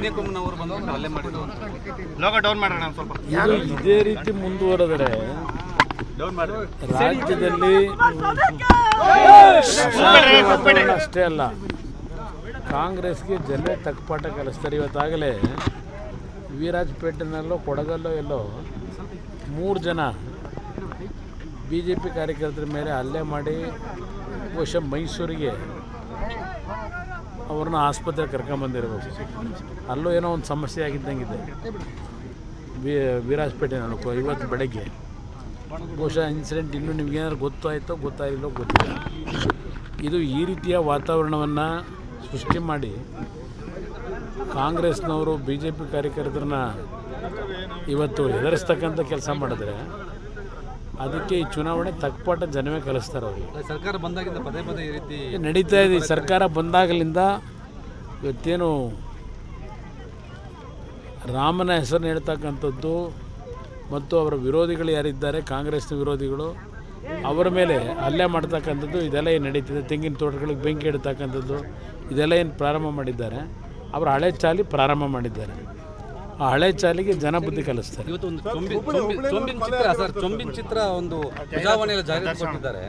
ಕನ್ಯಾಕುಮಾರಿ ಬಂದು ಅಲ್ಲೇ ಮಾಡಿದ್ರು. ಲೋಗೋ ಡೌನ್ ಮಾಡೋಣ ಸ್ವಲ್ಪ. ಇದು ಇದೇ ರೀತಿ ಮುಂದುವರೆದರೆ ರಾಜ್ಯದಲ್ಲಿ ಅಷ್ಟೇ ಅಲ್ಲ, ಕಾಂಗ್ರೆಸ್ಗೆ ಜನ ತಕ್ಕಪಾಠ ಕಲಿಸ್ತಾರೆ. ಇವತ್ತಾಗಲೇ ವಿರಾಜಪೇಟೆನಲ್ಲೋ ಕೊಡಗಲ್ಲೋ ಎಲ್ಲೋ 3 ಜನ BJP ಕಾರ್ಯಕರ್ತರ ಮೇಲೆ ಹಲ್ಲೆ ಮಾಡಿ ಬಹುಶಃ ಮೈಸೂರಿಗೆ ಅವ್ರನ್ನ ಆಸ್ಪತ್ರೆಗೆ ಕರ್ಕೊಂಬಂದಿರಬೇಕು. ಅಲ್ಲೂ ಏನೋ ಒಂದು ಸಮಸ್ಯೆ ಆಗಿದ್ದಂಗಿದೆ ವಿರಾಜಪೇಟೆನಲ್ಲೂ ಇವತ್ತು ಬೆಳಗ್ಗೆ. ಬಹುಶಃ ಇನ್ಸಿಡೆಂಟ್ ಇನ್ನೂ ನಿಮಗೇನಾದ್ರು ಗೊತ್ತಾಯಿತೋ ಗೊತ್ತಾಗಿಲ್ಲೋ ಗೊತ್ತಿಲ್ಲ. ಇದು ಈ ರೀತಿಯ ವಾತಾವರಣವನ್ನು ಸೃಷ್ಟಿ ಮಾಡಿ ಕಾಂಗ್ರೆಸ್ನವರು BJP ಕಾರ್ಯಕರ್ತರನ್ನ ಇವತ್ತು ಹೆದರಿಸ್ತಕ್ಕಂಥ ಕೆಲಸ ಮಾಡಿದ್ರೆ ಅದಕ್ಕೆ ಈ ಚುನಾವಣೆ ತಕ್ಕಪಾಠ ಜನವೇ ಕಲಿಸ್ತಾರೆ ಅವರಿಗೆ. ಸರ್ಕಾರ ಬಂದಾಗಿಂದ ಪದೇ ಪದೇ ಈ ರೀತಿ ನಡೀತಾ ಇದೆ. ಈ ಸರ್ಕಾರ ಬಂದಾಗಲಿಂದ ಇವತ್ತೇನು ರಾಮನ ಹೆಸರನ್ನು ಹೇಳ್ತಕ್ಕಂಥದ್ದು ಮತ್ತು ಅವರ ವಿರೋಧಿಗಳು ಯಾರಿದ್ದಾರೆ, ಕಾಂಗ್ರೆಸ್ನ ವಿರೋಧಿಗಳು, ಅವರ ಮೇಲೆ ಹಲ್ಲೆ ಮಾಡ್ತಕ್ಕಂಥದ್ದು ಇದೆಲ್ಲ ಏನು ನಡೀತಿದೆ. ತೆಂಗಿನ ತೋಟಗಳಿಗೆ ಬೆಂಕಿ ಇಡ್ತಕ್ಕಂಥದ್ದು ಇದೆಲ್ಲ ಏನು ಪ್ರಾರಂಭ ಮಾಡಿದ್ದಾರೆ, ಅವರು ಹಳೆ ಚಾಲಿ ಪ್ರಾರಂಭ ಮಾಡಿದ್ದಾರೆ. ಆ ಹಳೆ ಚಾಲಿಗೆ ಜನ ಬುದ್ಧಿ ಕಲಿಸ್ತಾರೆ. ಇವತ್ತು ಒಂದು ಚೊಂಬಿನ ಚಿತ್ರ ಸರ್, ಚೊಂಬಿನ ಚಿತ್ರ ಒಂದು ಪ್ರಜಾವಾಣಿಯಲ್ಲಿ ಜಾಹೀರಾತು ಕೊಟ್ಟಿದ್ದಾರೆ,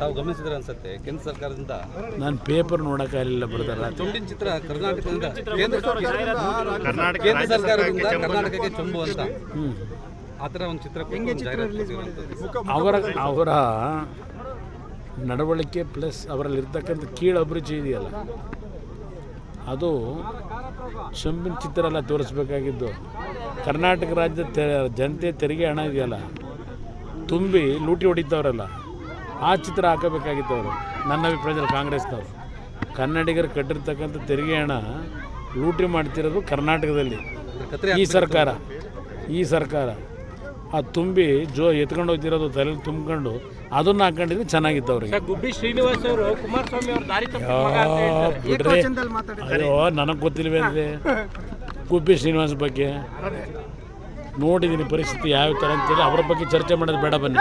ತಾವು ಗಮನಿಸಿದ್ರೆ ಅನ್ಸುತ್ತೆ. ಕೇಂದ್ರ ಸರ್ಕಾರದಿಂದ ನಾನು ಪೇಪರ್ ನೋಡೋಕ್ಕಾಗಲಿಲ್ಲ ಬರ್ದಾರ. ಚೊಂಬಿನ ಚಿತ್ರ ಕರ್ನಾಟಕದಿಂದ ಕೇಂದ್ರ ಸರ್ಕಾರದಿಂದ ಕರ್ನಾಟಕಕ್ಕೆ ಚೊಂಬು ಅಂತ ಆ ಥರ ಒಂದು ಚಿತ್ರ ಅವರ ನಡವಳಿಕೆ ಪ್ಲಸ್ ಅವರಲ್ಲಿರ್ತಕ್ಕಂಥ ಕೀಳು ಅಭಿರುಚಿ ಇದೆಯಲ್ಲ, ಅದು ಚೊಂಬಿನ ಚಿತ್ರ ಎಲ್ಲ ತೋರಿಸ್ಬೇಕಾಗಿದ್ದು. ಕರ್ನಾಟಕ ರಾಜ್ಯದ ಜನತೆ ತೆರಿಗೆ ಹಣ ಇದೆಯಲ್ಲ ತುಂಬಿ ಲೂಟಿ ಹೊಡಿತವ್ರಲ್ಲ, ಆ ಚಿತ್ರ ಹಾಕಬೇಕಾಗಿತ್ತು ಅವರು. ನನ್ನ ಅಭಿಪ್ರಾಯದಲ್ಲಿ ಕಾಂಗ್ರೆಸ್ನವರು ಕನ್ನಡಿಗರು ಕಟ್ಟಿರ್ತಕ್ಕಂಥ ತೆರಿಗೆ ಹಣ ಲೂಟಿ ಮಾಡ್ತಿರೋದು ಕರ್ನಾಟಕದಲ್ಲಿ ಈ ಸರ್ಕಾರ ಆ ತುಂಬಿ ಎತ್ಕೊಂಡು ಹೋಗ್ತಿರೋದು ತಲೆಯಲ್ಲಿ ತುಂಬ್ಕೊಂಡು ಅದನ್ನು ಹಾಕೊಂಡಿದ್ರೆ ಚೆನ್ನಾಗಿತ್ತು ಅವ್ರಿಗೆ. ಗುಬ್ಬಿ ಶ್ರೀನಿವಾಸ್ ಅವರು ಕುಮಾರಸ್ವಾಮಿ ಅವ್ರ ದಾರಿ ಬಿಡ್ರಿ, ಅಯ್ಯೋ ನನಗೆ ಗೊತ್ತಿಲ್ವೇ ಅಂದರೆ ಗುಬ್ಬಿ ಶ್ರೀನಿವಾಸ್ ಬಗ್ಗೆ ನೋಡಿದ್ದೀನಿ ಪರಿಸ್ಥಿತಿ ಯಾವ ಥರ ಅಂತೇಳಿ. ಅವ್ರ ಬಗ್ಗೆ ಚರ್ಚೆ ಮಾಡೋದು ಬೇಡ, ಬನ್ನಿ.